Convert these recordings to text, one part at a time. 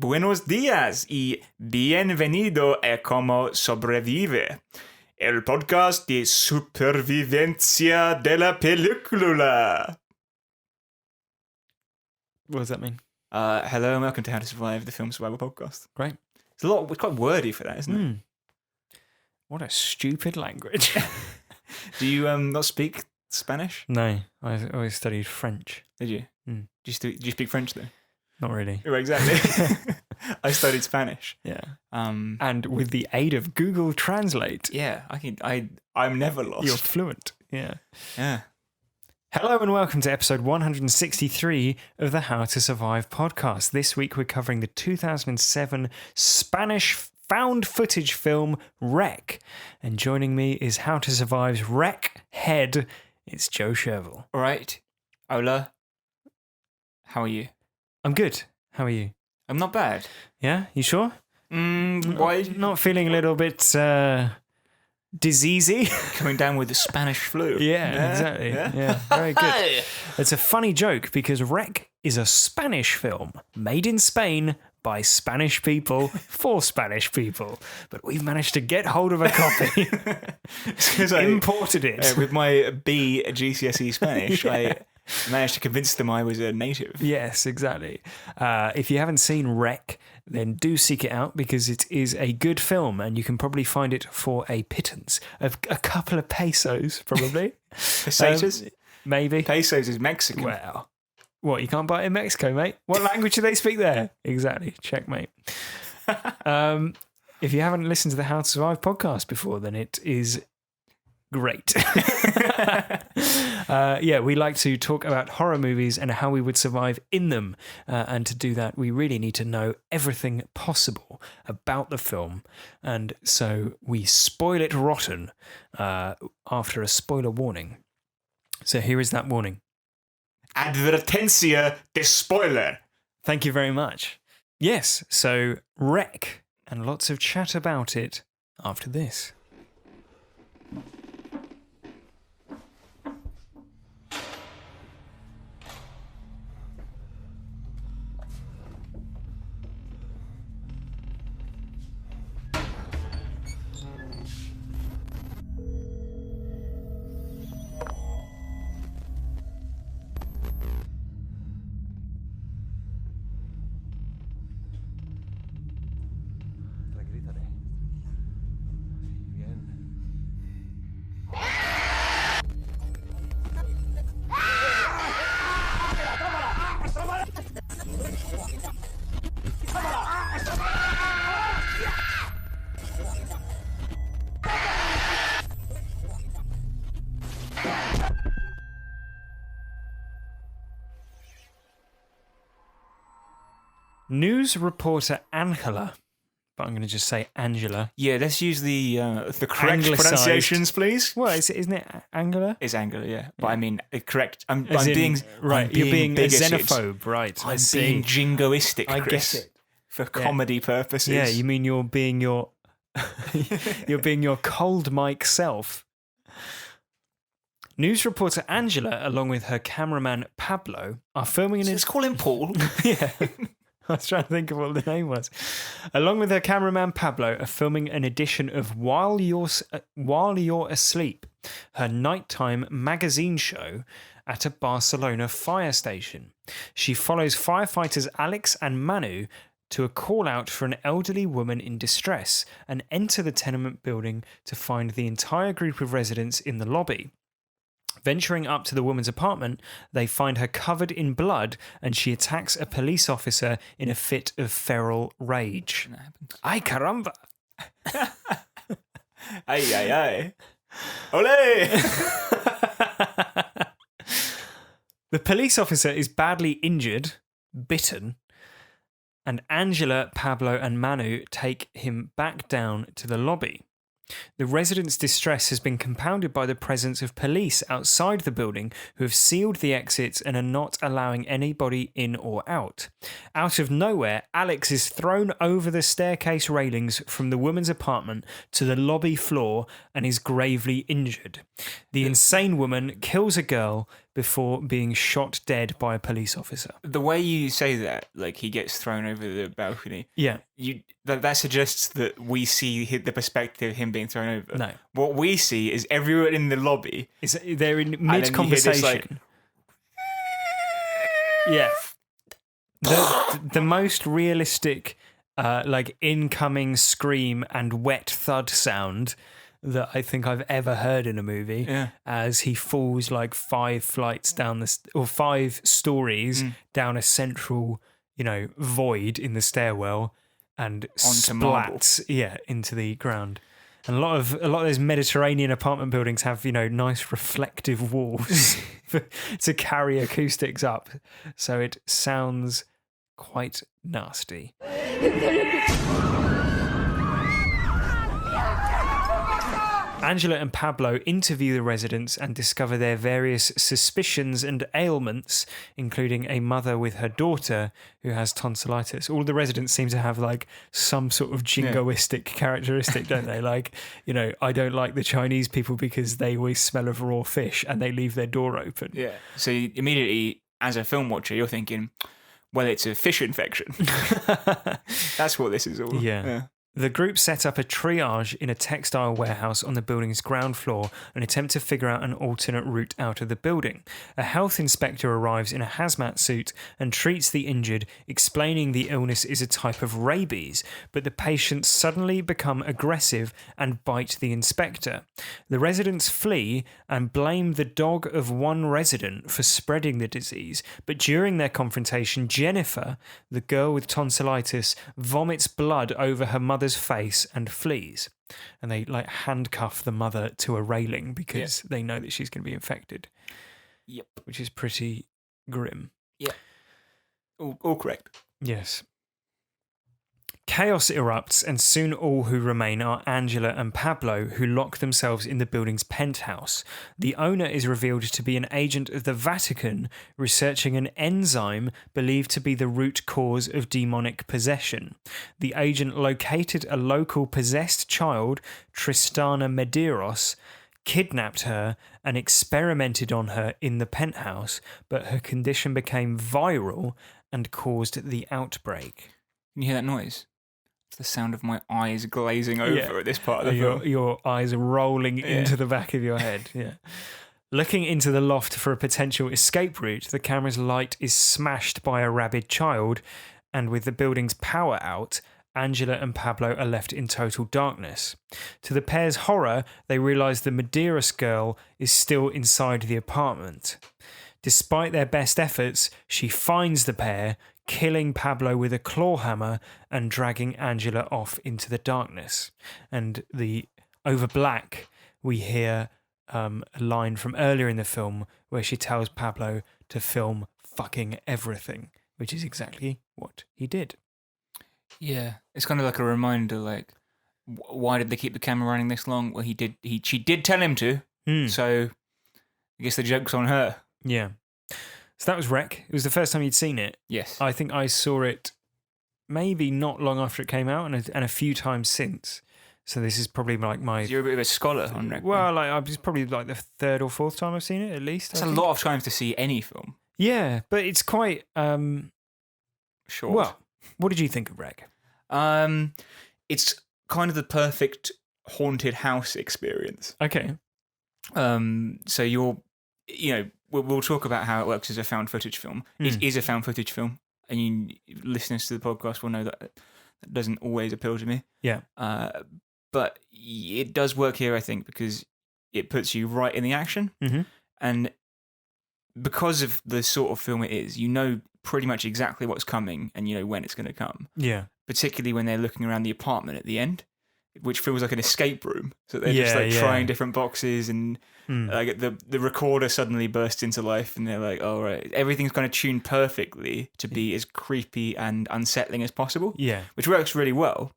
buenos días y bienvenido a Cómo Sobrevive, el podcast de supervivencia de la película. What does that mean? Hello and welcome to How to Survive, the film survival podcast. Great. It's quite wordy for that, isn't it? What a stupid language. Do you not speak Spanish? No, I always studied French. Did you? Mm. Do you speak French though? Not really. Oh, exactly. I studied Spanish. Yeah. And with the aid of Google Translate. Yeah, I'm never lost. You're fluent. Yeah. Yeah. Hello and welcome to episode 163 of the How to Survive podcast. This week we're covering the 2007 Spanish found footage film Wreck. And joining me is How to Survive's Wreck head. It's Joe Sherville. All right. Hola. How are you? I'm good. How are you? I'm not bad. Yeah? You sure? Why? Not feeling a little bit diseasey? Coming down with the Spanish flu. Yeah, exactly. Yeah, very good. It's a funny joke because Wreck is a Spanish film made in Spain by Spanish people for Spanish people. But we've managed to get hold of a copy. Imported it. With my B GCSE Spanish, Yeah. I managed to convince them I was a native. Yes, exactly. If you haven't seen Wreck, then do seek it out because it is a good film and you can probably find it for a pittance of a couple of pesos, probably. Pesetas? Maybe. Pesos is Mexican. Well, what, you can't buy it in Mexico, mate? What language do they speak there? Exactly. Checkmate. If you haven't listened to the How to Survive podcast before, then it is great. We like to talk about horror movies and how we would survive in them. And to do that, we really need to know everything possible about the film. And so we spoil it rotten after a spoiler warning. So here is that warning. Advertencia de spoiler. Thank you very much. Yes, so Wreck, and lots of chat about it after this. News reporter Angela, but I'm going to just say Angela. Yeah, let's use the correct Anglicised. pronunciations, please. Well, isn't it Angela? It's Angela, yeah. But I mean, correct. I'm As in- being right. I'm You're being a bigoted. xenophobe, right? I I'm see. being jingoistic, I Chris, get it. for comedy purposes. Yeah, you mean you're being your you're being your cold mic self. News reporter Angela, along with her cameraman Pablo, are filming an. Let's call him Paul. Yeah. I was trying to think of what the name was. Along with her cameraman Pablo, are filming an edition of While You're Asleep, her nighttime magazine show at a Barcelona fire station. She follows firefighters Alex and Manu to a call out for an elderly woman in distress and enter the tenement building to find the entire group of residents in the lobby. Venturing up to the woman's apartment, they find her covered in blood and she attacks a police officer in a fit of feral rage. Ay caramba! Ay, ay, ay. Ole! The police officer is badly injured, bitten, and Angela, Pablo, and Manu take him back down to the lobby. The residents' distress has been compounded by the presence of police outside the building who have sealed the exits and are not allowing anybody in or out. Out of nowhere, Alex is thrown over the staircase railings from the woman's apartment to the lobby floor and is gravely injured. The insane woman kills a girl, before being shot dead by a police officer. The way you say that, like he gets thrown over the balcony, Yeah. That suggests that we see the perspective of him being thrown over. No. What we see is everyone in the lobby. They're in mid-conversation. Yeah. The most realistic incoming scream and wet thud sound that I think I've ever heard in a movie, as he falls like 5 flights down or 5 stories down a central, void in the stairwell and splats into the ground. And a lot of those Mediterranean apartment buildings have, nice reflective walls to carry acoustics up. So it sounds quite nasty. Angela and Pablo interview the residents and discover their various suspicions and ailments, including a mother with her daughter who has tonsillitis. All the residents seem to have like some sort of jingoistic characteristic, don't they? Like, I don't like the Chinese people because they always smell of raw fish and they leave their door open. Yeah. So immediately, as a film watcher, you're thinking, well, it's a fish infection. That's what this is all. Yeah. The group set up a triage in a textile warehouse on the building's ground floor and attempt to figure out an alternate route out of the building. A health inspector arrives in a hazmat suit and treats the injured, explaining the illness is a type of rabies, but the patients suddenly become aggressive and bite the inspector. The residents flee and blame the dog of one resident for spreading the disease, but during their confrontation, Jennifer, the girl with tonsillitis, vomits blood over her mother's face and flees, and they handcuff the mother to a railing because they know that she's going to be infected. Yep, which is pretty grim. Yeah, all correct. Yes. Chaos erupts, and soon all who remain are Angela and Pablo, who lock themselves in the building's penthouse. The owner is revealed to be an agent of the Vatican, researching an enzyme believed to be the root cause of demonic possession. The agent located a local possessed child, Tristana Medeiros, kidnapped her and experimented on her in the penthouse, but her condition became viral and caused the outbreak. Can you hear that noise? It's the sound of my eyes glazing over at this part of the film. Your eyes rolling into the back of your head. Yeah. Looking into the loft for a potential escape route, the camera's light is smashed by a rabid child, and with the building's power out, Angela and Pablo are left in total darkness. To the pair's horror, they realise the Medeiros girl is still inside the apartment. Despite their best efforts, she finds the pair, killing Pablo with a claw hammer and dragging Angela off into the darkness. And over black, we hear a line from earlier in the film where she tells Pablo to film fucking everything, which is exactly what he did. Yeah, it's kind of like a reminder, like, why did they keep the camera running this long? Well, she did tell him to, so I guess the joke's on her. Yeah. So that was Wreck. It was the first time you'd seen it. Yes. I think I saw it maybe not long after it came out and a few times since. So this is probably like my... You're a bit of a scholar on Wreck. Well, I was probably like the 3rd or 4th time I've seen it, at least. That's a lot of times to see any film. Yeah, but it's quite... short. Well, what did you think of Wreck? It's kind of the perfect haunted house experience. Okay. So we'll talk about how it works as a found footage film. It is a found footage film, and listeners to the podcast will know that doesn't always appeal to me. Yeah. But it does work here, I think, because it puts you right in the action. Mm-hmm. And because of the sort of film it is, you know pretty much exactly what's coming and you know when it's going to come. Yeah. Particularly when they're looking around the apartment at the end, which feels like an escape room. So they're just trying different boxes, and like the recorder suddenly bursts into life, and they're like, "Oh right, everything's kind of tuned perfectly to be as creepy and unsettling as possible." Yeah, which works really well.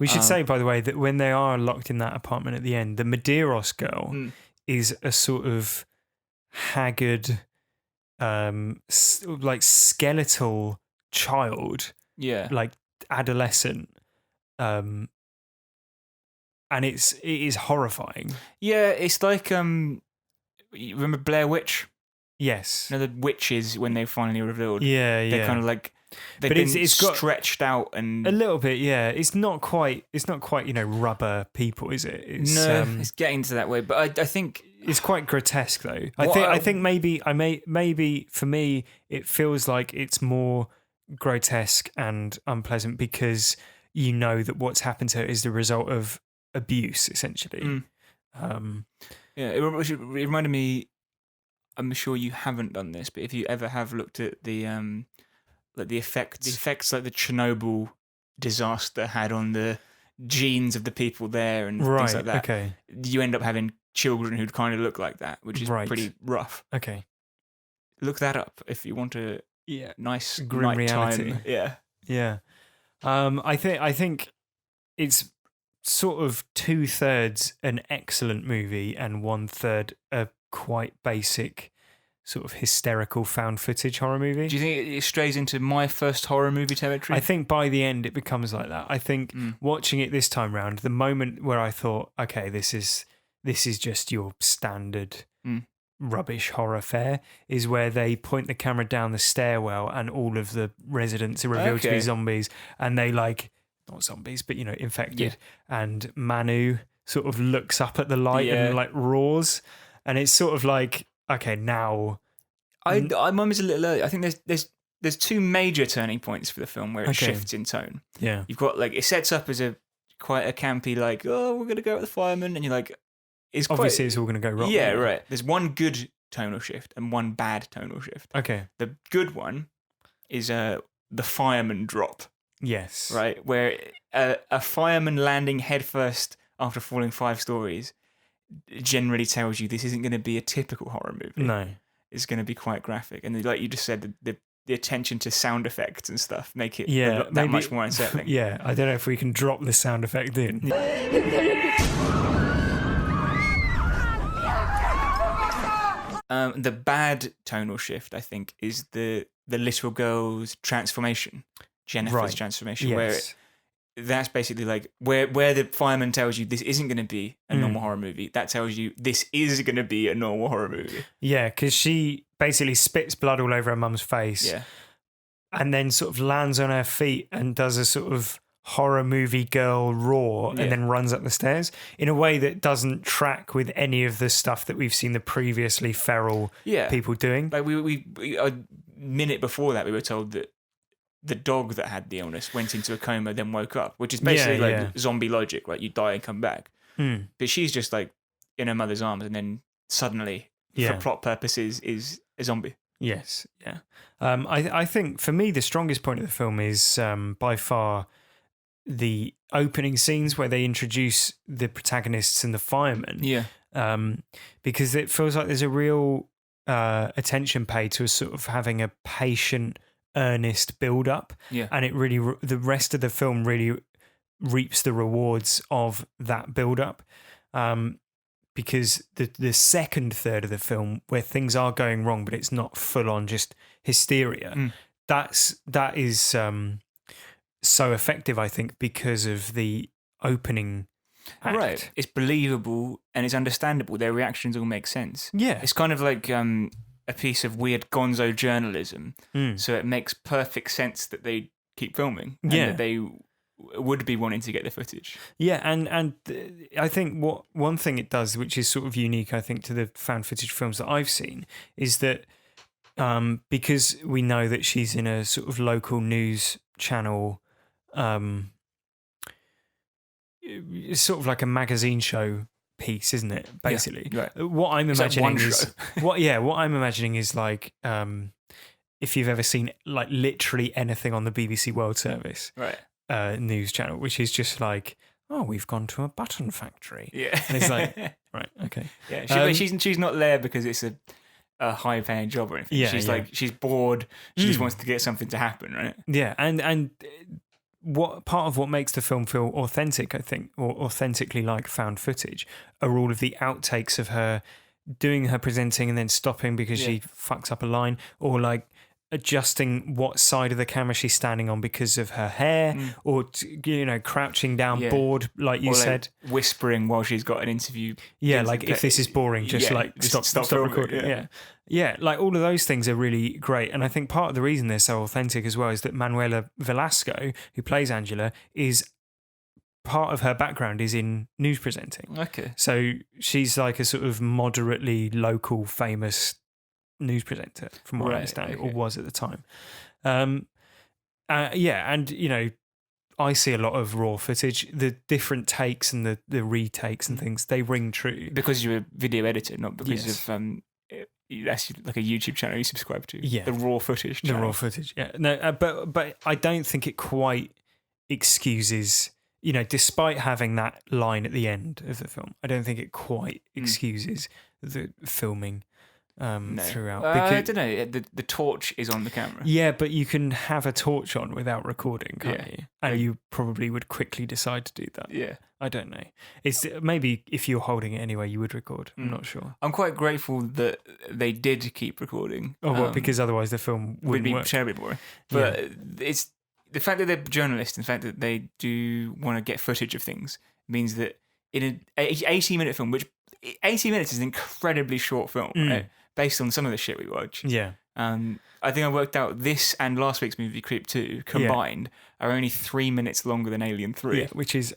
We should say, by the way, that when they are locked in that apartment at the end, the Medeiros girl is a sort of haggard, like skeletal child. Yeah, like adolescent. And it is horrifying. Yeah, it's like you remember Blair Witch? Yes. You know, the witches when they finally revealed. Yeah. They're kind of like they've But been it's got stretched out and a little bit. Yeah, it's not quite. Rubber people, is it? It's getting to that way. But I think it's quite grotesque, though. I think maybe for me it feels like it's more grotesque and unpleasant because you know that what's happened to her is the result of abuse, essentially. It reminded me. I'm sure you haven't done this, but if you ever have looked at the effects like the Chernobyl disaster had on the genes of the people there and things like that, okay. You end up having children who'd kind of look like that, which is pretty rough. Okay, look that up if you want a nice grim reality. Yeah. I think it's sort of 2/3 an excellent movie and 1/3 a quite basic sort of hysterical found footage horror movie. Do you think it strays into my first horror movie territory? I think by the end it becomes like that. I think watching it this time round, the moment where I thought, okay, this is just your standard rubbish horror fare, is where they point the camera down the stairwell and all of the residents are revealed to be zombies, and they not zombies, but infected. And Manu sort of looks up at the light and roars, and it's sort of like, okay, now. Mine was a little early. I think there's two major turning points for the film where it shifts in tone. Yeah, you've got it sets up as quite a campy we're gonna go at the firemen, and you're like, it's all gonna go wrong. Yeah, right. There's one good tonal shift and one bad tonal shift. Okay, the good one is the fireman drop. Yes, right, where a fireman landing headfirst after falling 5 stories generally tells you this isn't going to be a typical horror movie. No. It's going to be quite graphic. And like you just said, the attention to sound effects and stuff make it that much more unsettling. Yeah, I don't know if we can drop the sound effect in. The bad tonal shift, I think, is the little girl's transformation, Jennifer's transformation, where that's basically like where the fireman tells you this isn't going to be a normal horror movie. That tells you this is going to be a normal horror movie. Yeah, because she basically spits blood all over her mum's face. Yeah. And then sort of lands on her feet and does a sort of horror movie girl roar and then runs up the stairs in a way that doesn't track with any of the stuff that we've seen the previously feral people doing. Like we a minute before that, we were told that the dog that had the illness went into a coma, then woke up, which is basically zombie logic, right? You die and come back. But she's just like in her mother's arms, and then suddenly, for plot purposes, is a zombie. Yes, yeah. I think for me the strongest point of the film is by far the opening scenes where they introduce the protagonists and the firemen. Yeah. Because it feels like there's a real attention paid to sort of having a patient, earnest build up, and it really the rest of the film really reaps the rewards of that build up, because the second third of the film where things are going wrong but it's not full on just hysteria, that is so effective, I think, because of the opening act. Right, it's believable and it's understandable. Their reactions all make sense. Yeah, it's kind of like a piece of weird gonzo journalism. So it makes perfect sense that they keep filming and that they would be wanting to get the footage. Yeah, and I think one thing it does, which is sort of unique, I think, to the found footage films that I've seen, is that because we know that she's in a sort of local news channel, it's sort of like a magazine show piece, isn't it? Basically, right. What I'm imagining is what I'm imagining is like if you've ever seen like literally anything on the BBC World Service, right, news channel, which is just like, oh, we've gone to a button factory. Yeah, and it's like, right, okay, yeah. She's not there because it's a high paying job or anything. She's like she's bored. She just wants to get something to happen, right? Yeah, and what part of what makes the film feel authentic, I think, or authentically like found footage, are all of the outtakes of her doing her presenting and then stopping because she fucks up a line, or like adjusting what side of the camera she's standing on because of her hair, or crouching down bored, like you said, whispering while she's got an interview. Yeah, like if this is boring, just stop recording. Yeah, like all of those things are really great, and I think part of the reason they're so authentic as well is that Manuela Velasco, who plays Angela, is part of her background is in news presenting. Okay, so she's like a sort of moderately local, famous news presenter, from what I understand, or was at the time. And I see a lot of raw footage. The different takes and the retakes and things, they ring true. Because you're a video editor, not because of that's like a YouTube channel you subscribe to. Yeah, the raw footage channel. The raw footage. Yeah, no, but I don't think it quite excuses. Despite having that line at the end of the film, I don't think it quite excuses the filming throughout. I don't know. The torch is on the camera. Yeah, but you can have a torch on without recording, can't you? And you probably would quickly decide to do that. Yeah. I don't know. It's maybe if you're holding it anyway, you would record. I'm not sure. I'm quite grateful that they did keep recording. Oh, well, because otherwise the film would be terribly boring. But it's the fact that they're journalists and the fact that they do want to get footage of things means that in an 80-minute film, which 80 minutes is an incredibly short film, right? Based on some of the shit we watch. Yeah. I think I worked out this and last week's movie, Creep 2, combined are only 3 minutes longer than Alien 3. Yeah, which is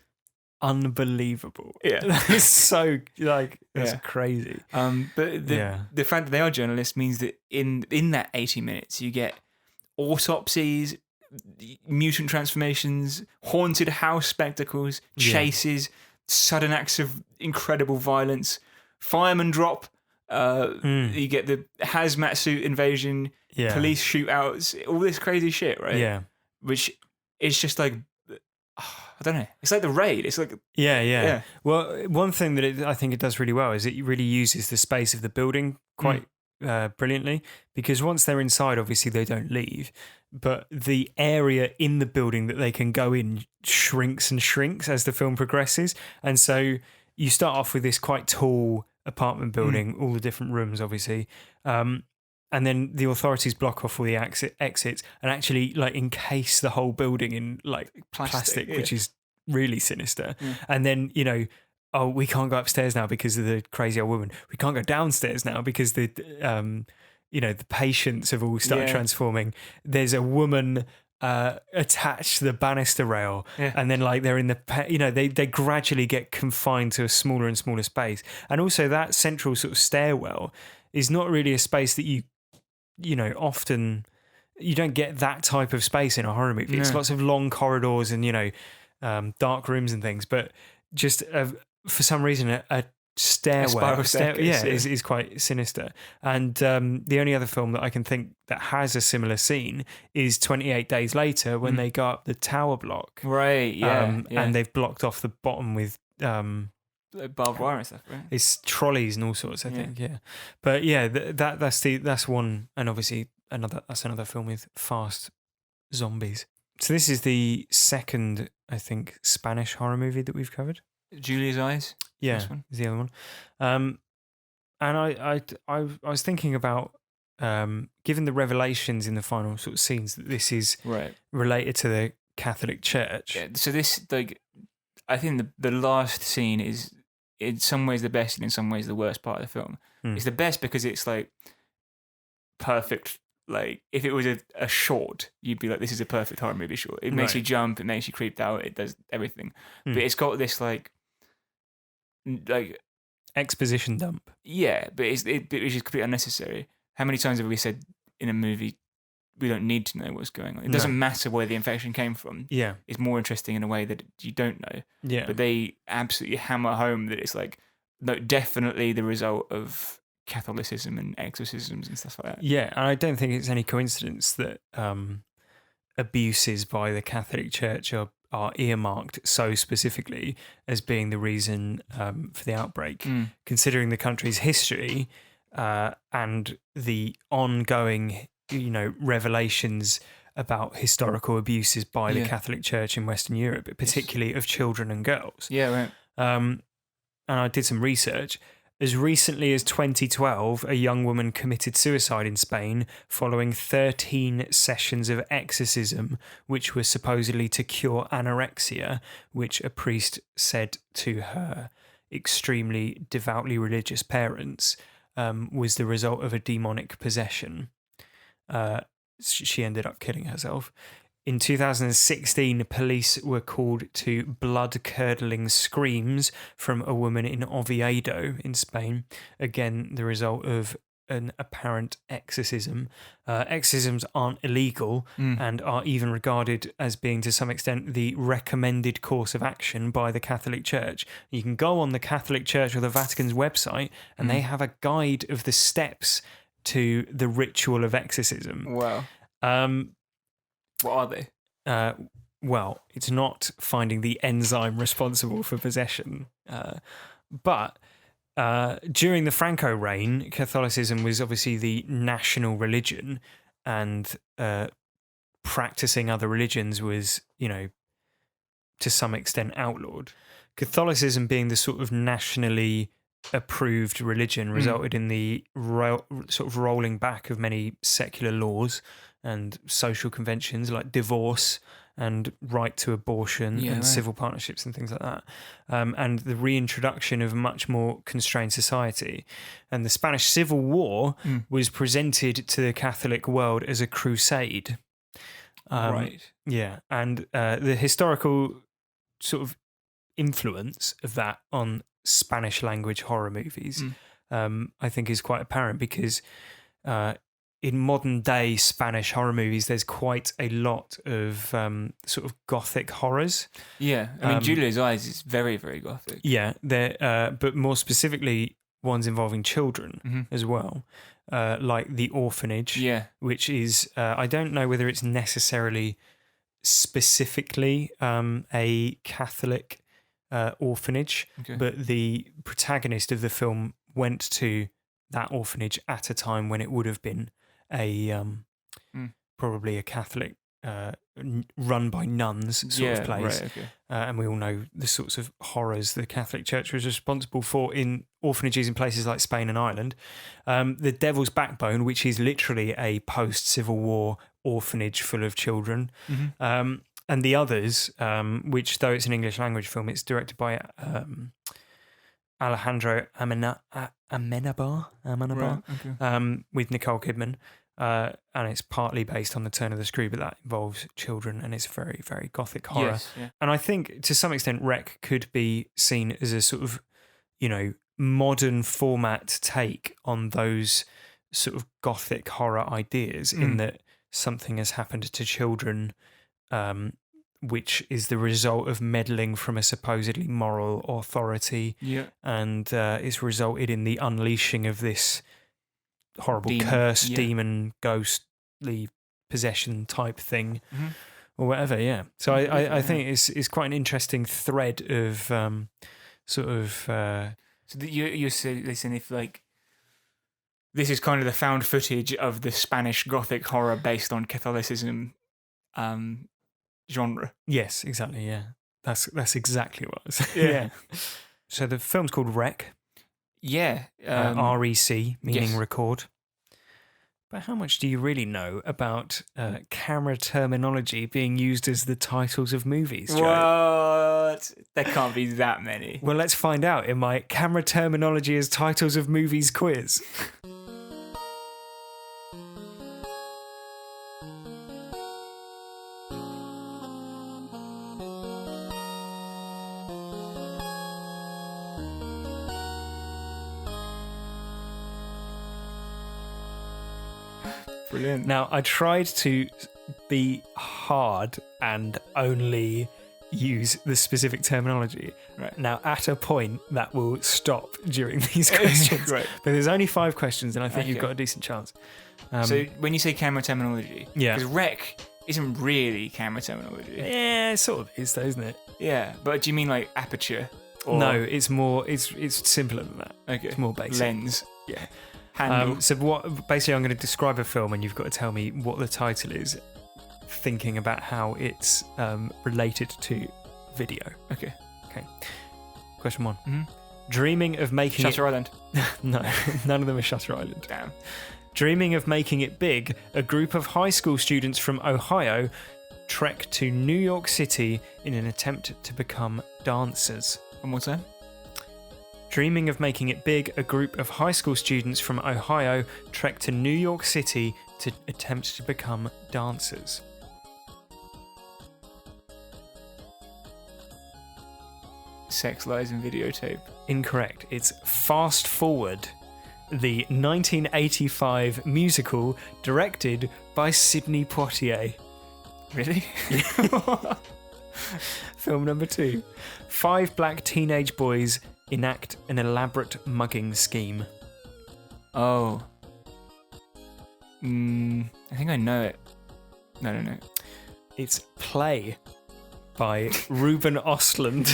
unbelievable. Yeah. It's so, that's crazy. But the fact that they are journalists means that in that 80 minutes, you get autopsies, mutant transformations, haunted house spectacles, chases, sudden acts of incredible violence, fireman drop. You get the hazmat suit invasion, police shootouts, all this crazy shit, right? Yeah. Which is just like, I don't know. It's like the Raid. It's like yeah. Well, one thing that I think it does really well is it really uses the space of the building quite brilliantly, because once they're inside, obviously they don't leave, but the area in the building that they can go in shrinks and shrinks as the film progresses, and so you start off with this quite tall apartment building, all the different rooms, obviously, and then the authorities block off all the exits and actually encase the whole building in plastic, which is really sinister. And then we can't go upstairs now because of the crazy old woman. We can't go downstairs now because the patients have all started transforming. There's a woman attached to the banister rail, and then they're in the they gradually get confined to a smaller and smaller space, and also that central sort of stairwell is not really a space that you often you don't get that type of space in a horror movie. It's lots of long corridors and dark rooms and things, but just for some reason a stairwell is quite sinister. And the only other film that I can think that has a similar scene is 28 Days Later, when they go up the tower block, right? And they've blocked off the bottom with barbed wire and stuff, right? It's trolleys and all sorts, I think. But that's one, and obviously another film with fast zombies. So this is the second, I think, Spanish horror movie that we've covered. Julia's Eyes. Yeah, is the other one. And I was thinking about, given the revelations in the final sort of scenes, that this is related to the Catholic Church. Yeah, so this, I think the last scene is in some ways the best and in some ways the worst part of the film. It's the best because it's perfect. If it was a short, you'd be like, this is a perfect horror movie short. It makes you jump, it makes you creeped out, it does everything. But it's got this exposition dump. Yeah, but it's just completely unnecessary. How many times have we said in a movie, we don't need to know what's going on? It doesn't matter where the infection came from. Yeah. It's more interesting in a way that you don't know. Yeah. But they absolutely hammer home that it's no, definitely the result of Catholicism and exorcisms and stuff like that. Yeah, and I don't think it's any coincidence that abuses by the Catholic Church are earmarked so specifically as being the reason for the outbreak, considering the country's history and the ongoing, revelations about historical abuses by the Catholic Church in Western Europe, particularly of children and girls. Yeah, right. And I did some research. As recently as 2012, a young woman committed suicide in Spain following 13 sessions of exorcism, which were supposedly to cure anorexia, which a priest said to her extremely devoutly religious parents was the result of a demonic possession. She ended up killing herself. In 2016, police were called to blood-curdling screams from a woman in Oviedo in Spain. Again, the result of an apparent exorcism. Exorcisms aren't illegal and are even regarded as being, to some extent, the recommended course of action by the Catholic Church. You can go on the Catholic Church or the Vatican's website and they have a guide of the steps to the ritual of exorcism. Wow. What are they? Well, it's not finding the enzyme responsible for possession. But during the Franco reign, Catholicism was obviously the national religion, and practicing other religions was, to some extent outlawed. Catholicism being the sort of nationally approved religion resulted in the sort of rolling back of many secular laws and social conventions like divorce and right to abortion and civil partnerships and things like that, and the reintroduction of a much more constrained society. And the Spanish Civil War was presented to the Catholic world as a crusade. Right. Yeah, and the historical sort of influence of that on Spanish language horror movies, I think is quite apparent because in modern day Spanish horror movies, there's quite a lot of sort of gothic horrors. Yeah, I mean, Julia's Eyes is very, very gothic. Yeah, but more specifically, ones involving children as well, like The Orphanage, which is, I don't know whether it's necessarily specifically a Catholic orphanage, but the protagonist of the film went to that orphanage at a time when it would have been a probably a Catholic run by nuns sort of place. Right, okay. And we all know the sorts of horrors the Catholic Church was responsible for in orphanages in places like Spain and Ireland. The Devil's Backbone, which is literally a post-Civil War orphanage full of children. And the others, which, though it's an English language film, it's directed by Alejandro Amenabar, Right, okay. with Nicole Kidman. And it's partly based on The Turn of the Screw, but that involves children, and it's very, very gothic horror. Yes, yeah. And I think, to some extent, Wreck could be seen as a sort of, modern format take on those sort of gothic horror ideas, in that something has happened to children which is the result of meddling from a supposedly moral authority, and it's resulted in the unleashing of this horrible curse, demon, ghostly possession type thing, or whatever. Yeah. So I think it's quite an interesting thread of sort of. So you're saying, listen, if like this is kind of the found footage of the Spanish Gothic horror based on Catholicism. Genre. Yes, exactly. Yeah, that's exactly what I was saying. Yeah. So the film's called Rec. Yeah, REC, meaning record. But how much do you really know about camera terminology being used as the titles of movies, Joe? What? There can't be that many. Well, let's find out in my camera terminology as titles of movies quiz. Brilliant. Now, I tried to be hard and only use the specific terminology. Right. Now, at a point, that will stop during these questions. Right. But there's only 5 questions, and I think you've got a decent chance. So when you say camera terminology, yeah, because rec isn't really camera terminology. Yeah, it sort of is, though, isn't it? Yeah, but do you mean like aperture? Or... No, it's more. It's simpler than that. Okay. It's more basic. Lens. Yeah. Handle. What? Basically, I'm going to describe a film, and you've got to tell me what the title is, thinking about how it's related to video. Okay. Question 1. Dreaming of making Shutter Island. No, none of them are Shutter Island. Damn. Dreaming of making it big, a group of high school students from Ohio trek to New York City in an attempt to become dancers. One more time. Dreaming of making it big, a group of high school students from Ohio trek to New York City to attempt to become dancers. Sex, Lies and Videotape. Incorrect. It's Fast Forward, the 1985 musical directed by Sidney Poitier. Really? Film number 2. 5 black teenage boys enact an elaborate mugging scheme. Oh. I think I know it. No. It's Play by Ruben Östlund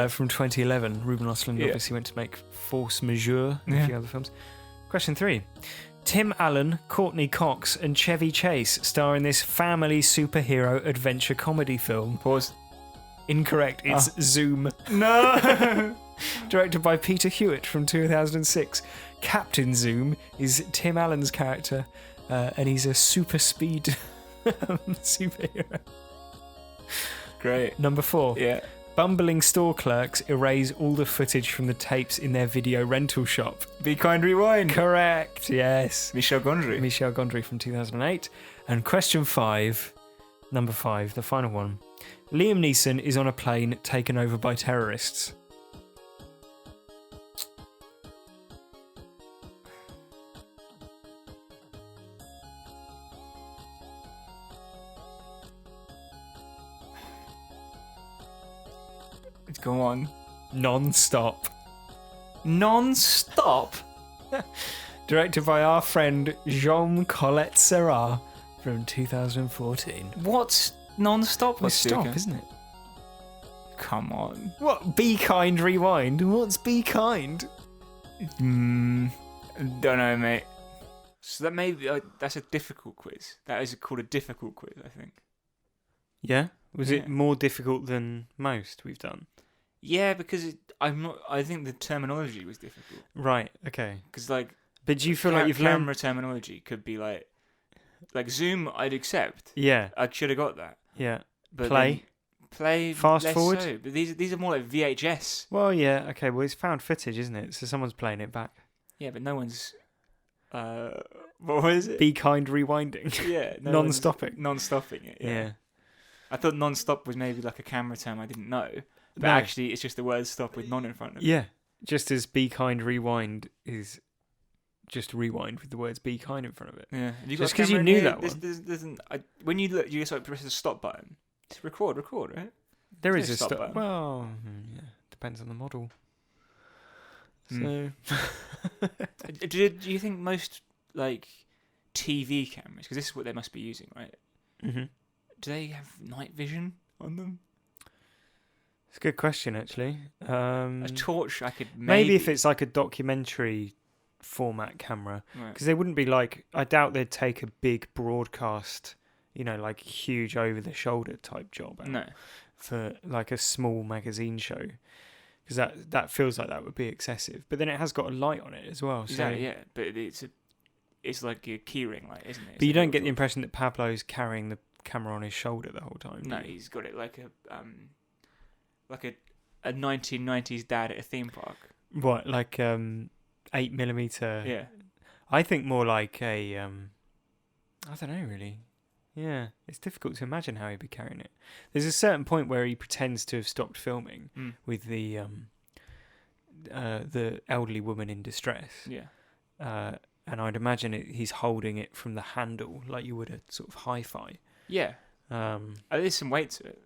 from 2011. Ruben Östlund obviously went to make Force Majeure and a few other films. Question 3. Tim Allen, Courtney Cox and Chevy Chase star in this family superhero adventure comedy film. Pause. Incorrect. It's Zoom. No! Directed by Peter Hewitt from 2006. Captain Zoom is Tim Allen's character, and he's a super speed superhero. Great. Number 4. Yeah. Bumbling store clerks erase all the footage from the tapes in their video rental shop. Be Kind Rewind. Correct, yes. Michel Gondry. Michel Gondry from 2008. And question 5, number 5, the final one. Liam Neeson is on a plane taken over by terrorists. Go on. Non-stop. Non-stop? Directed by our friend Jean Colette Serra from 2014. What's non-stop? What's stop, isn't it? Come on. What? Be Kind Rewind? What's Be Kind? Don't know, mate. So that may be, that's a difficult quiz. That is called a difficult quiz, I think. Yeah? Was it more difficult than most we've done? Yeah, because I think the terminology was difficult. Right. Okay. Because but do you feel like you've camera learned terminology could be like zoom? I'd accept. Yeah. I should have got that. Yeah. But play. Fast forward. So. But these are more like VHS. Well, yeah. Okay. Well, it's found footage, isn't it? So someone's playing it back. Yeah, but no one's. What was it? Be Kind Rewinding. Yeah. Non-stopping. Non-stopping it. Yeah. I thought non-stop was maybe like a camera term I didn't know. But actually, it's just the word stop with non in front of it. Yeah. Just as Be Kind Rewind is just rewind with the words Be Kind in front of it. Yeah. Just because you knew that one. When you look, you just press the stop button. It's record, right? There is a stop stop button. Well, yeah. Depends on the model. So. Do you think most TV cameras, because this is what they must be using, right? Mm-hmm. Do they have night vision on them? It's a good question, actually. A torch, I could maybe if it's like a documentary format camera, because they wouldn't be I doubt they'd take a big broadcast, huge over the shoulder type job. No, for a small magazine show, because that feels like that would be excessive. But then it has got a light on it as well. So exactly, yeah. But it's like a keyring light, isn't it? But you don't get the impression that Pablo's carrying the camera on his shoulder the whole time. No, he's got it like a 1990s dad at a theme park. What, 8mm? Yeah. I think more like a I don't know really. Yeah, it's difficult to imagine how he'd be carrying it. There's a certain point where he pretends to have stopped filming with the elderly woman in distress. Yeah. And I'd imagine he's holding it from the handle like you would a sort of hi-fi. Yeah. There's some weight to it.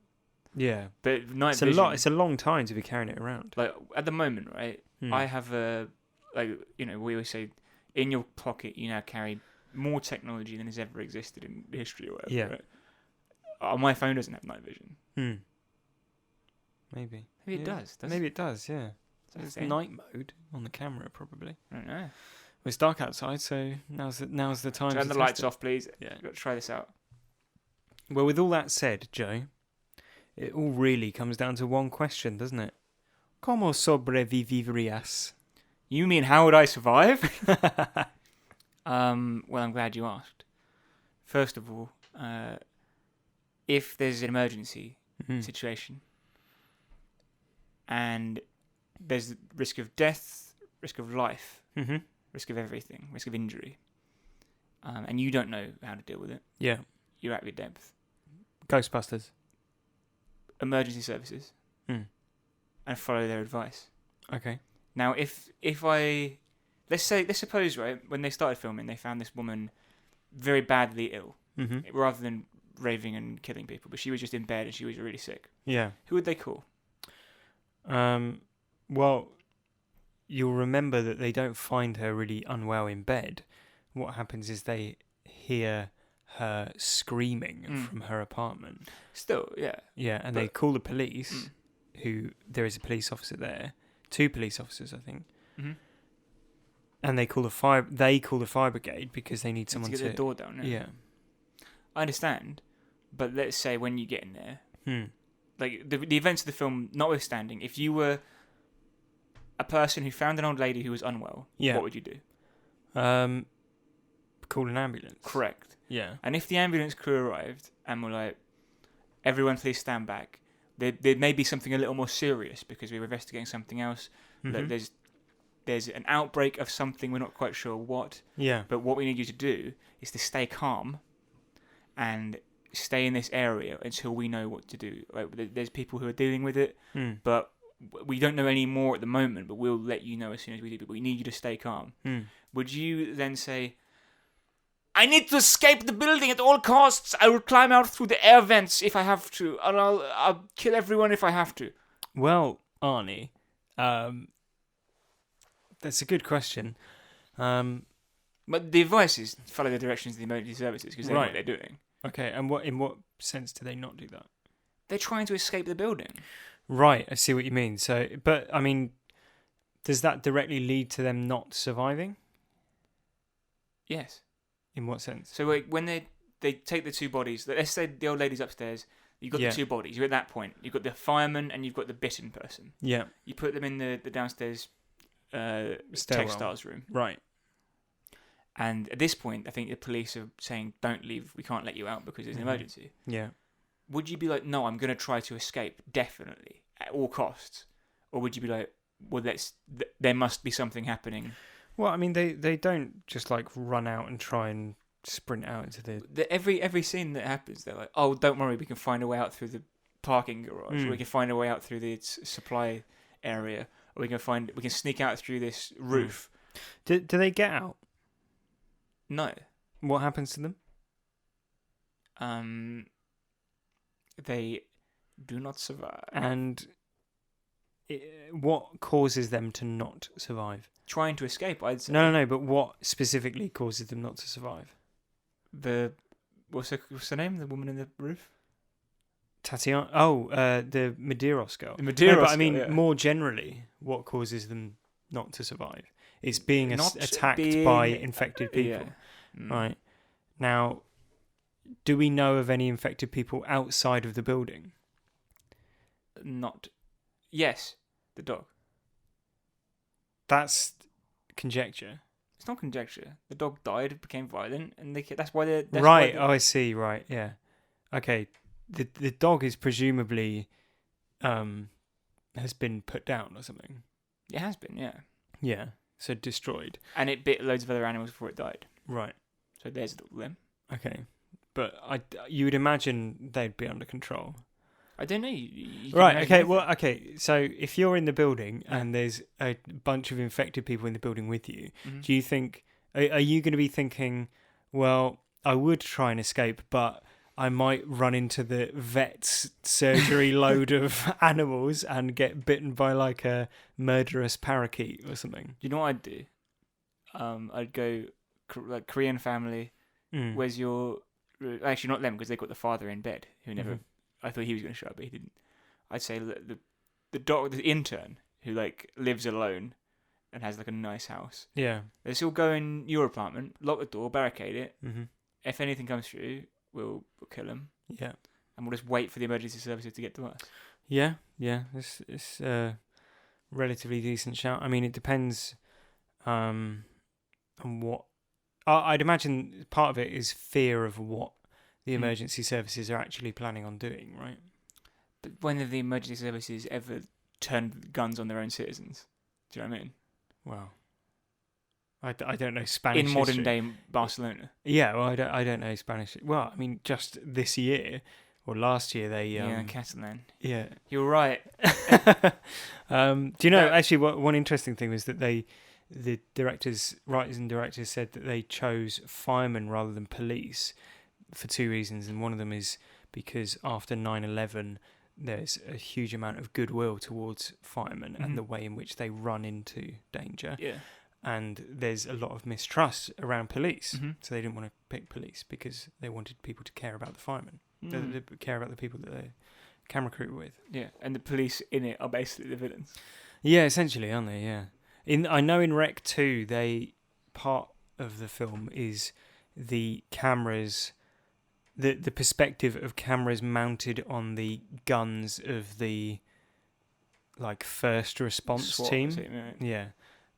Yeah, but night vision, a lot. It's a long time to be carrying it around. At the moment, right? I have we always say, in your pocket you now carry more technology than has ever existed in history or whatever. Yeah. Right? My phone doesn't have night vision. Maybe it does. Maybe it does. Yeah. So it's night mode on the camera, probably. I don't know. Well, it's dark outside, so now's the time. Turn the lights off, please. Yeah. Got to try this out. Well, with all that said, Joe, it all really comes down to one question, doesn't it? ¿Cómo sobrevivirías? You mean how would I survive? Well, I'm glad you asked. First of all, if there's an emergency situation and there's risk of death, risk of life, risk of everything, risk of injury, and you don't know how to deal with it, you're at your depth. Ghostbusters. Emergency services, and follow their advice. Okay. Now, if let's suppose, right, when they started filming, they found this woman very badly ill, rather than raving and killing people, but she was just in bed and she was really sick. Yeah. Who would they call? Well, you'll remember that they don't find her really unwell in bed. What happens is they hear her screaming from her apartment. Still, yeah. Yeah, and they call the police, who there is a police officer there. 2 police officers, I think. And they call the fire brigade because they need someone to get the door down. Yeah. I understand, but let's say when you get in there, like the events of the film notwithstanding, if you were a person who found an old lady who was unwell, what would you do? Call an ambulance. Correct. Yeah. And if the ambulance crew arrived and were like, everyone please stand back, there may be something a little more serious because we were investigating something else. Like there's an outbreak of something, we're not quite sure what. Yeah. But what we need you to do is to stay calm and stay in this area until we know what to do. Like, there's people who are dealing with it, but we don't know any more at the moment, but we'll let you know as soon as we do. But we need you to stay calm. Would you then say, I need to escape the building at all costs. I will climb out through the air vents if I have to, and I'll kill everyone if I have to? Well, Arnie, that's a good question. But the advice is follow the directions of the emergency services because they know what they're doing. Okay, and in what sense do they not do that? They're trying to escape the building. Right, I see what you mean. So, but I mean, does that directly lead to them not surviving? Yes. In what sense? So when they take the 2 bodies, let's say the old lady's upstairs, you've got the 2 bodies, you're at that point, you've got the fireman and you've got the bitten person. Yeah. You put them in the downstairs textiles room. Right. And at this point, I think the police are saying, don't leave, we can't let you out because there's an emergency. Yeah. Would you be like, no, I'm going to try to escape, definitely, at all costs? Or would you be like, well, there must be something happening? Well, I mean, they don't just like run out and try and sprint out into the... Every scene that happens, they're like, oh, don't worry, we can find a way out through the parking garage, or we can find a way out through the supply area, or we can sneak out through this roof. Do they get out? No. What happens to them? They do not survive. And what causes them to not survive? Trying to escape, I'd say. No, but what specifically causes them not to survive? What's her name? The woman in the roof? Tatiana. Oh, the Medeiros girl. The Medeiros but I mean, more generally, what causes them not to survive? It's being attacked by infected people. Yeah. Right. Now, do we know of any infected people outside of the building? Not. Yes, the dog. That's conjecture. It's not conjecture. The dog died, became violent, and that's why they're... Right, I see, right, yeah. Okay, the dog is presumably has been put down or something. It has been, yeah. Yeah, so destroyed. And it bit loads of other animals before it died. Right. So there's a little limb. Okay, but you would imagine they'd be under control. I don't know. You right, okay, well, okay, so if you're in the building and there's a bunch of infected people in the building with you, do you think, are you going to be thinking, well, I would try and escape, but I might run into the vet's surgery load of animals and get bitten by like a murderous parakeet or something? You know what I'd do? I'd go, like, Korean family, where's your... Actually, not them, because they've got the father in bed, who never... I thought he was going to show up, but he didn't. I'd say the intern who like lives alone and has like a nice house. Yeah. Let's all go in your apartment, lock the door, barricade it. If anything comes through, we'll kill him. Yeah. And we'll just wait for the emergency services to get to us. Yeah. It's relatively decent shout. I mean, it depends on what. I'd imagine part of it is fear of what the emergency services are actually planning on doing, right? But when have the emergency services ever turned guns on their own citizens? Do you know what I mean? Well, I don't know Spanish in modern history. day Barcelona. Yeah, well, I don't know Spanish. Well, I mean, just this year or last year they Catalan. Yeah, you're right. Do you know actually one interesting thing was that the writers and directors said that they chose firemen rather than police for two reasons, and one of them is because after 9/11 there's a huge amount of goodwill towards firemen and the way in which they run into danger. Yeah. And there's a lot of mistrust around police, so they didn't want to pick police because they wanted people to care about the firemen, they care about the people that they're camera crew with. Yeah, and the police in it are basically the villains. Yeah, essentially, aren't they? Yeah. I know in Rec 2, part of the film is the cameras, the perspective of cameras mounted on the guns of the first response team. Right? Yeah.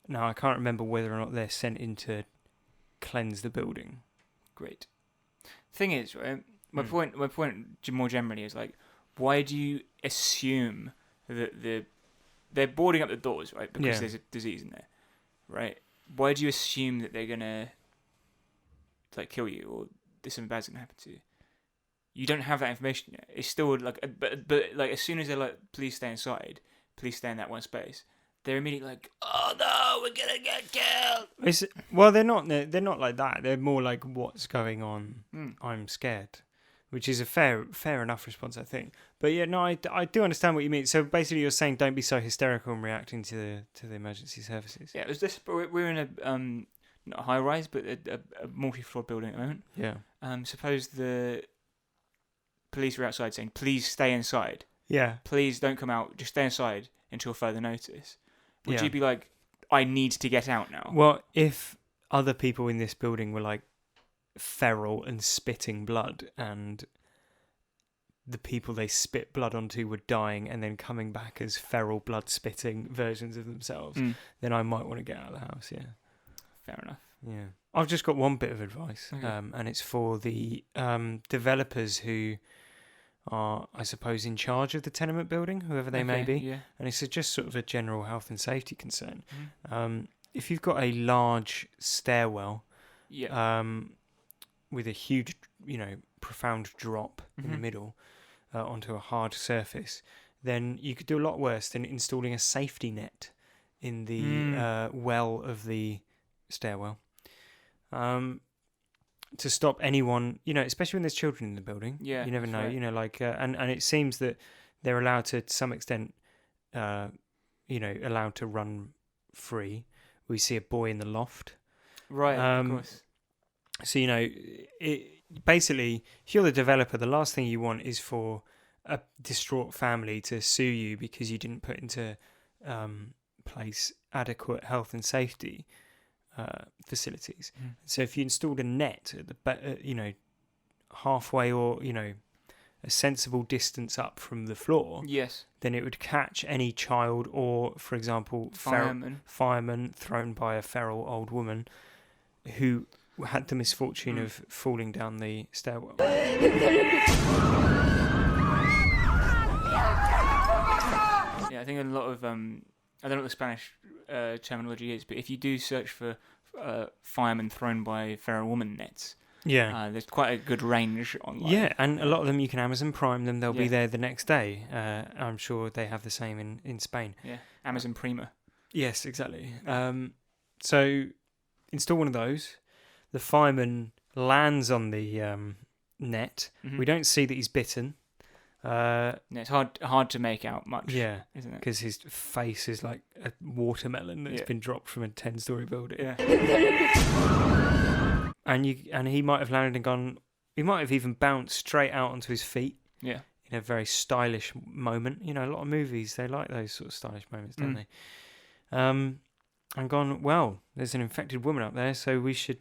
Now, I can't remember whether or not they're sent in to cleanse the building. Great. Thing is, right, my point more generally is why do you assume that they're boarding up the doors, right, because there's a disease in there, right? Why do you assume that they're gonna kill you or there's something bad's gonna happen to you? You don't have that information yet. It's still but as soon as they're please stay inside, please stay in that one space, they're immediately oh no, we're gonna get killed. Well, they're not like that. They're more like, what's going on? I'm scared, which is a fair enough response, I think. But yeah, no, I do understand what you mean. So basically, you're saying don't be so hysterical in reacting to the emergency services. Yeah, it was this. We're in a not a high rise, but a multi-floor building at the moment. Yeah. Suppose the police were outside saying, "Please stay inside." Yeah. Please don't come out. Just stay inside until further notice. Would Yeah. you be like, I need to get out now? Well, if other people in this building were feral and spitting blood, and the people they spit blood onto were dying and then coming back as feral blood spitting versions of themselves, then I might want to get out of the house. Yeah. Fair enough. Yeah. I've just got one bit of advice, Okay. and it's for the developers who are, I suppose, in charge of the tenement building, whoever they may be. Yeah. And it's just sort of a general health and safety concern. If you've got a large stairwell with a huge, profound drop in the middle onto a hard surface, then you could do a lot worse than installing a safety net in the well of the stairwell. To stop anyone, especially when there's children in the building. Yeah, you never know. right. And it seems that they're allowed to some extent, allowed to run free. We see a boy in the loft. Right, of course. So, basically, if you're the developer, the last thing you want is for a distraught family to sue you because you didn't put into place adequate health and safety facilities. So if you installed a net at the halfway or a sensible distance up from the floor, yes, then it would catch any child or, for example, fireman thrown by a feral old woman who had the misfortune of falling down the stairwell. Yeah, I think a lot of I don't know what the Spanish terminology is, but if you do search for firemen thrown by feral woman nets, there's quite a good range online. Yeah, and a lot of them you can Amazon Prime them. They'll be there the next day. I'm sure they have the same in Spain. Yeah, Amazon Prima. Yes, exactly. So install one of those. The fireman lands on the net. We don't see that he's bitten. It's hard to make out much. Yeah, isn't it? Because his face is like a watermelon that's been dropped from a 10-story building. Yeah. And he might have landed and gone. He might have even bounced straight out onto his feet. Yeah. In a very stylish moment. A lot of movies they like those sort of stylish moments, don't they? And gone. Well, there's an infected woman up there, so we should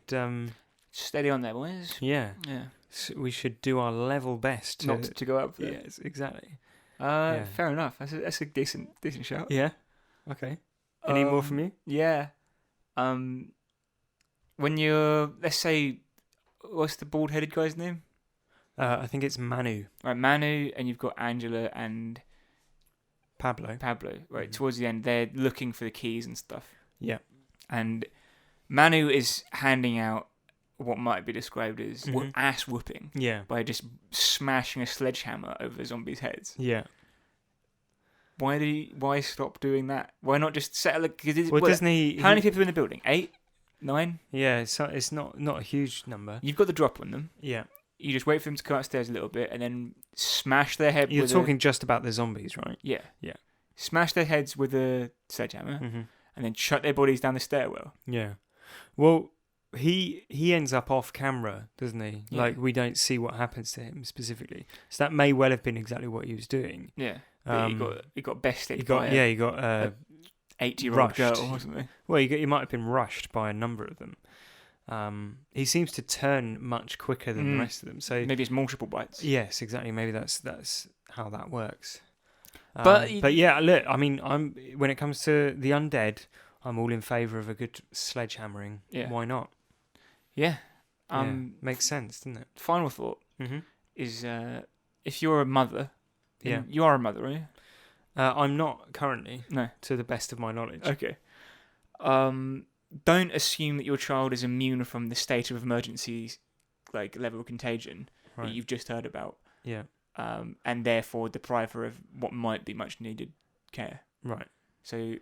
steady on there, boys. Yeah. Yeah. So we should do our level best not to go up there. Yes, exactly. Fair enough. That's a decent shout. Yeah. Okay. Any more from you? Yeah. When you're, let's say, what's the bald-headed guy's name? I think it's Manu. Right, Manu, and you've got Angela and Pablo. Right, towards the end, they're looking for the keys and stuff. Yeah. And Manu is handing out what might be described as ass whooping. Yeah. By just smashing a sledgehammer over zombies' heads. Yeah. Why stop doing that? Why not just settle it? Doesn't he? How many people are in the building? 8? 9? Yeah, it's not a huge number. You've got the drop on them. Yeah. You just wait for them to come upstairs a little bit and then smash their head. You're talking just about the zombies, right? Yeah. Yeah. Smash their heads with a sledgehammer and then chuck their bodies down the stairwell. Yeah. Well, he ends up off camera, doesn't he? Yeah. Like, we don't see what happens to him specifically. So that may well have been exactly what he was doing. Yeah. But he got bested. He got 80-year-old girl or something. Well, he might have been rushed by a number of them. He seems to turn much quicker than the rest of them. So maybe it's multiple bites. Yes, exactly. Maybe that's how that works. But yeah, look. I mean, when it comes to the undead, I'm all in favour of a good sledgehammering. Yeah. Why not? Yeah. Makes sense, doesn't it? Final thought is if you're a mother. Yeah. You are a mother, are you? I'm not currently. No. To the best of my knowledge. Okay. Don't assume that your child is immune from the state of emergency, like level of contagion that you've just heard about. Yeah. And therefore deprive her of what might be much needed care. Right. So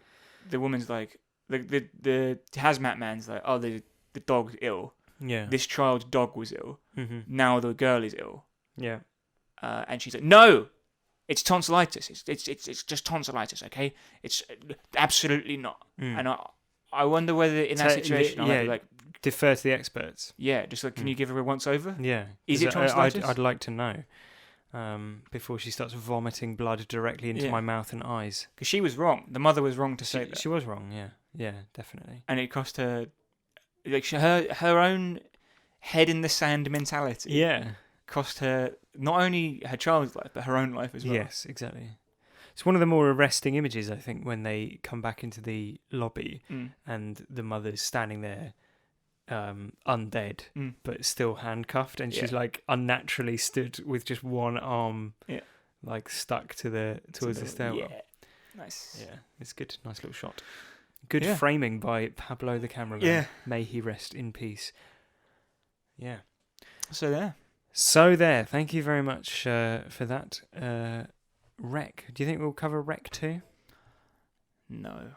the woman's like, the hazmat man's like, oh, the dog's ill. Yeah. This child's dog was ill. Now the girl is ill. Yeah. And she's like, no, it's tonsillitis. It's just tonsillitis. Okay, it's absolutely not. And I wonder whether in that situation, I'd like defer to the experts. Yeah, just like, can you give her a once over? Yeah, is it tonsillitis? I'd like to know before she starts vomiting blood directly into my mouth and eyes. Because she was wrong. The mother was wrong to say that. She was wrong. Yeah, definitely. And it cost her, like her own head in the sand mentality. Yeah, cost her not only her child's life but her own life as well. Yes, exactly. It's one of the more arresting images, I think, when they come back into the lobby and the mother's standing there, undead, but still handcuffed, and she's like unnaturally stood with just one arm, like stuck towards the stairwell. Yeah, nice. Yeah, it's good. Nice little shot. Good framing by Pablo the cameraman. Yeah. May he rest in peace. Yeah. So there. Thank you very much for that. Wreck. Do you think we'll cover Wreck 2? No.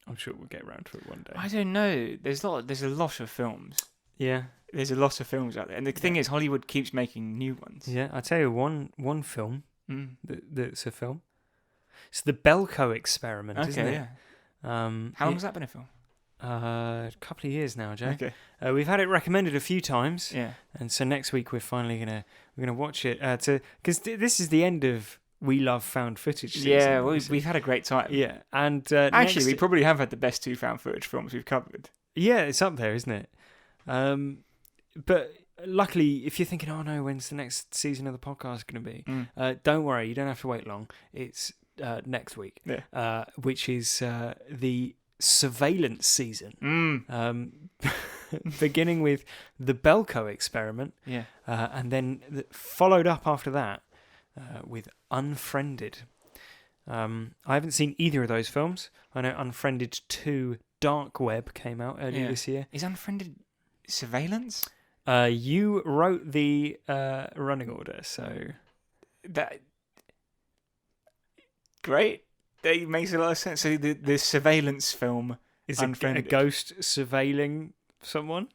I'm sure we'll get around to it one day. I don't know. There's a lot of films. Yeah. There's a lot of films out there. And the thing is, Hollywood keeps making new ones. Yeah, I'll tell you one film that's a film. It's the Belko Experiment, isn't it? Yeah. How long has that been a film? A couple of years now, Joe. Okay. We've had it recommended a few times. Yeah. And so next week we're finally gonna watch it because this is the end of We Love Found Footage season. Yeah, we've had a great time. Yeah, and actually, we probably have had the best 2 found footage films we've covered. Yeah, it's up there, isn't it? But luckily, if you're thinking, oh no, when's the next season of the podcast going to be? Don't worry, you don't have to wait long. It's next week, which is the surveillance season. Beginning with the Belko Experiment, and then followed up after that with Unfriended. I haven't seen either of those films. I know Unfriended 2 Dark Web came out earlier this year. Is Unfriended surveillance? You wrote the running order, so that great. That makes a lot of sense. So the surveillance film is a ghost surveilling someone.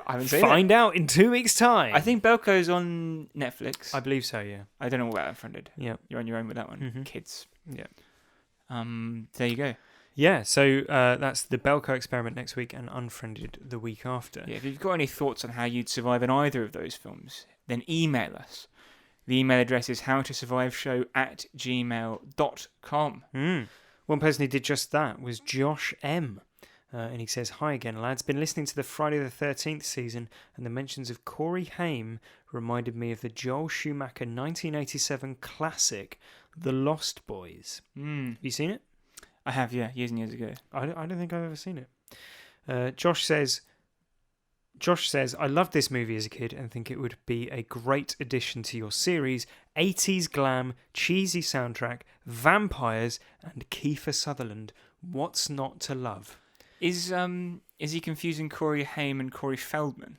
I haven't seen Find out in 2 weeks' time. I think Belko's on Netflix. I believe so, yeah. I don't know about Unfriended. Yeah. You're on your own with that one. Kids. Yeah. There you go. Yeah, so that's the Belko Experiment next week and Unfriended the week after. Yeah, if you've got any thoughts on how you'd survive in either of those films, then email us. The email address is howtosurviveshow@gmail.com. One person who did just that was Josh M. And he says, hi again, lads. Been listening to the Friday the 13th season, and the mentions of Corey Haim reminded me of the Joel Schumacher 1987 classic, The Lost Boys. Have you seen it? I have, yeah, years and years ago. I don't think I've ever seen it. Josh says, I loved this movie as a kid and think it would be a great addition to your series. 80s glam, cheesy soundtrack, vampires, and Kiefer Sutherland. What's not to love? Is he confusing Corey Haim and Corey Feldman?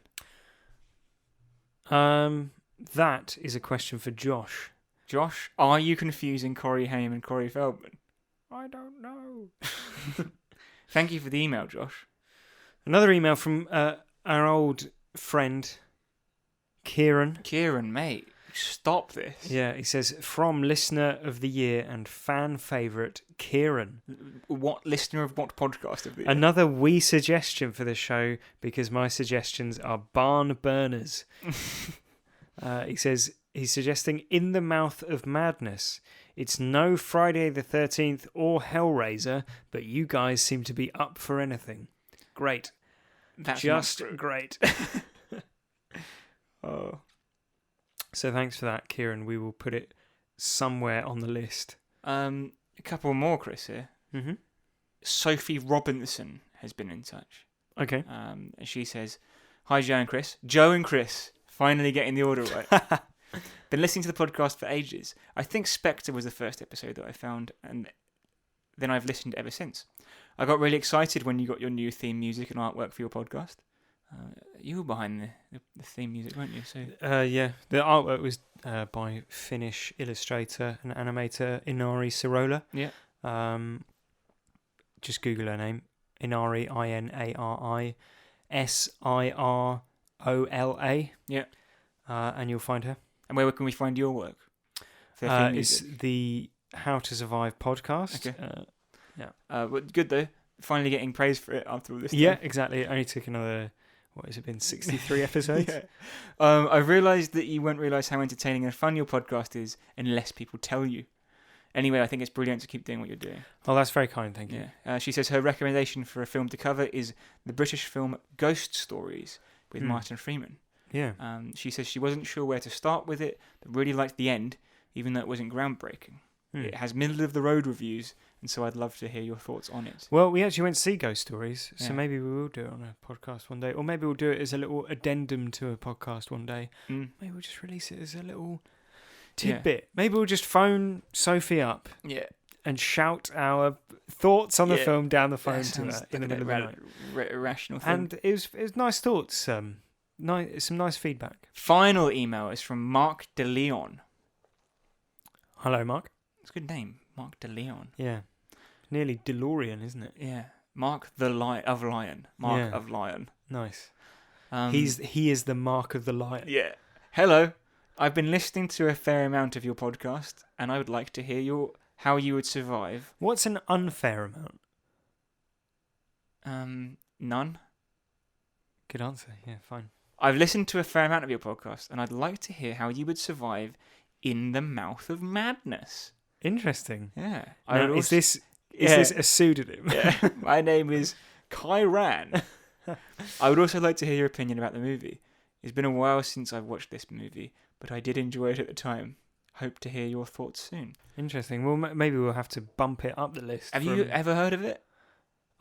That is a question for Josh. Josh, are you confusing Corey Haim and Corey Feldman? I don't know. Thank you for the email, Josh. Another email from our old friend, Kieran. Kieran, mate, stop this. Yeah, he says, from listener of the year and fan favourite, Kieran. What listener of what podcast of the year? Another wee suggestion for the show because my suggestions are barn burners. He says he's suggesting In the Mouth of Madness. It's no Friday the 13th or Hellraiser, but you guys seem to be up for anything. Great. That's just great. Oh. So thanks for that, Kieran. We will put it somewhere on the list. A couple more, Chris, here. Mm-hmm. Sophie Robinson has been in touch. Okay. And she says, hi, Joe and Chris. Joe and Chris, finally getting the order right. Been listening to the podcast for ages. I think Spectre was the first episode that I found, and then I've listened ever since. I got really excited when you got your new theme music and artwork for your podcast. You were behind the theme music, weren't you? So yeah, the artwork was by Finnish illustrator and animator Inari Sirola. Yeah. Just Google her name. Inari, Inari Sirola. Yeah. And you'll find her. And where can we find your work? It's the How to Survive podcast. Okay. But good though. Finally getting praise for it after all this time. Yeah, exactly. It only took another, what has it been, 63 episodes? Yeah. I've realised that you won't realise how entertaining and fun your podcast is unless people tell you. Anyway, I think it's brilliant to keep doing what you're doing. Oh, that's very kind, thank you. Yeah. She says her recommendation for a film to cover is the British film Ghost Stories with Martin Freeman. Yeah. She says she wasn't sure where to start with it, but really liked the end, even though it wasn't groundbreaking. It has middle-of-the-road reviews, and so I'd love to hear your thoughts on it. Well, we actually went to see Ghost Stories, so maybe we will do it on a podcast one day. Or maybe we'll do it as a little addendum to a podcast one day. Maybe we'll just release it as a little tidbit. Yeah. Maybe we'll just phone Sophie up and shout our thoughts on the film down the phone to her in the middle of the night. Irrational thing. And it was nice thoughts, some nice feedback. Final email is from Mark De Leon. Hello, Mark. It's a good name, Mark De Leon. Yeah. Nearly DeLorean, isn't it? Yeah. Mark of Lion. Mark of Lion. Nice. He is the Mark of the Lion. Yeah. Hello. I've been listening to a fair amount of your podcast, and I would like to hear how you would survive. What's an unfair amount? None. Good answer. Yeah, fine. I've listened to a fair amount of your podcast, and I'd like to hear how you would survive in the mouth of madness. Interesting. Yeah. Now, is this a pseudonym? Yeah. My name is Kyran. I would also like to hear your opinion about the movie. It's been a while since I've watched this movie, but I did enjoy it at the time. Hope to hear your thoughts soon. Interesting. Well, maybe we'll have to bump it up the list. Have you ever heard of it?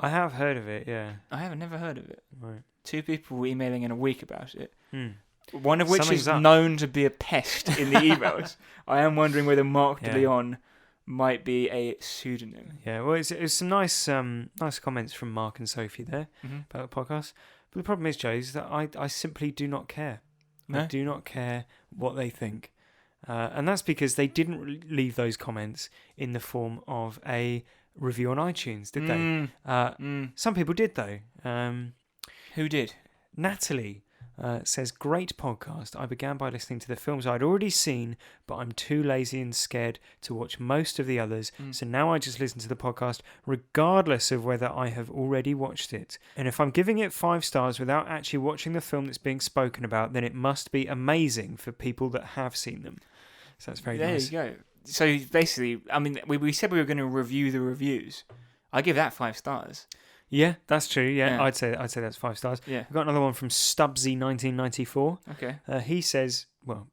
I have heard of it, yeah. I have never heard of it. Right. 2 people were emailing in a week about it. One of which is up. known to be a pest in the emails. I am wondering whether Mark De Leon might be a pseudonym. Yeah, well, it's some nice comments from Mark and Sophie there about the podcast. But the problem is, Joe, is that I simply do not care. No? I do not care what they think. And that's because they didn't leave those comments in the form of a review on iTunes, did they? Some people did, though. Who did? Natalie says, great podcast. I began by listening to the films I'd already seen, but I'm too lazy and scared to watch most of the others. So now I just listen to the podcast regardless of whether I have already watched it. And if I'm giving it 5 stars without actually watching the film that's being spoken about, then it must be amazing for people that have seen them. So that's very nice. There you go. So basically, I mean, we said we were going to review the reviews. I give that 5 stars. Yeah, that's true. Yeah, I'd say that's 5 stars. Yeah. We've got another one from Stubbsy1994. Okay. He says, well,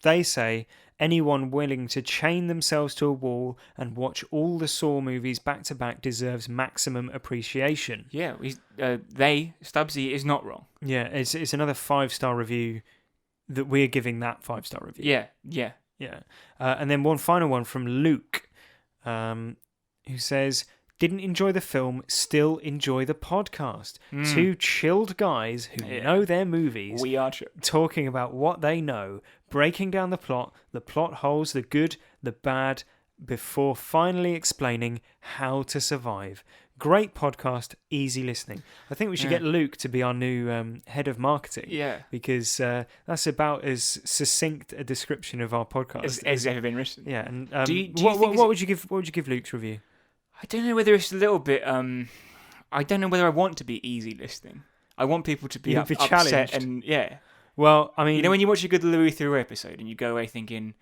they say Anyone willing to chain themselves to a wall and watch all the Saw movies back to back deserves maximum appreciation. Yeah, Stubbsy is not wrong. Yeah, it's another 5-star review that we're giving that 5-star review. Yeah. And then one final one from Luke, who says, didn't enjoy the film, still enjoy the podcast. Two chilled guys who know their movies. We are true. Talking about what they know, breaking down the plot holes, the good, the bad, before finally explaining how to survive. Great podcast, easy listening. I think we should get Luke to be our new head of marketing. Yeah. Because that's about as succinct a description of our podcast as ever been written. Yeah. And what would you give Luke's review? I don't know whether it's a little bit. I don't know whether I want to be easy listening. I want people to be upset challenged. and Well, I mean, you know when you watch a good Louis Theroux episode and you go away thinking,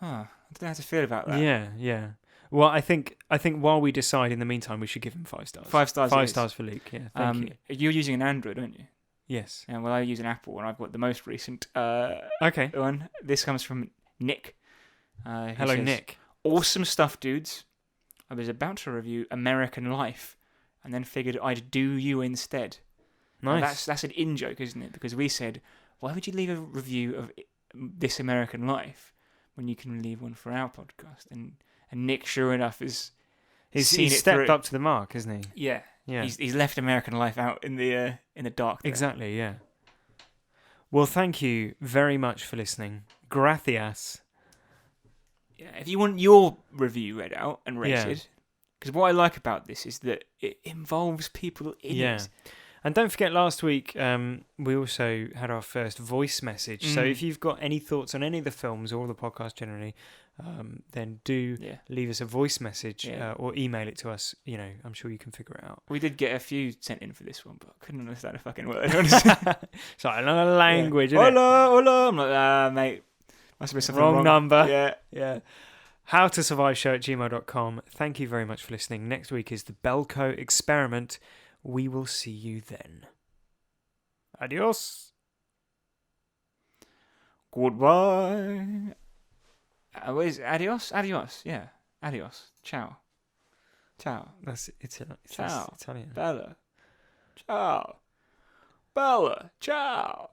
I don't know how to feel about that. Yeah. Well, I think while we decide, in the meantime, we should give him 5 stars. 5 stars. 5 stars for Luke. Yeah, thank you. You're using an Android, aren't you? Yes. And well, I use an Apple, and I've got the most recent one. This comes from Nick. Hello, says, Nick. Awesome stuff, dudes. I was about to review American Life, and then figured I'd do you instead. Nice. Now that's an in-joke, isn't it? Because we said, why would you leave a review of This American Life when you can leave one for our podcast? And Nick, sure enough, he's stepped up to the mark, isn't he? Yeah. He's left American Life out in the dark there. Exactly, yeah. Well, thank you very much for listening. Gracias. Yeah, if you want your review read out and rated, because what I like about this is that it involves people in it. And don't forget, last week we also had our first voice message. So if you've got any thoughts on any of the films or the podcast generally, then do leave us a voice message or email it to us. You know, I'm sure you can figure it out. We did get a few sent in for this one, but I couldn't understand a fucking word. It's like another language, isn't it? Hola. I'm like, mate. Must have been something wrong. Number. Yeah. HowToSurviveShow@gmail.com. Thank you very much for listening. Next week is the Belko Experiment. We will see you then. Adios. Goodbye. What is it? Adios? Adios. Yeah. Adios. Ciao. That's Italian. Ciao. Bella. Ciao. Bella. Ciao.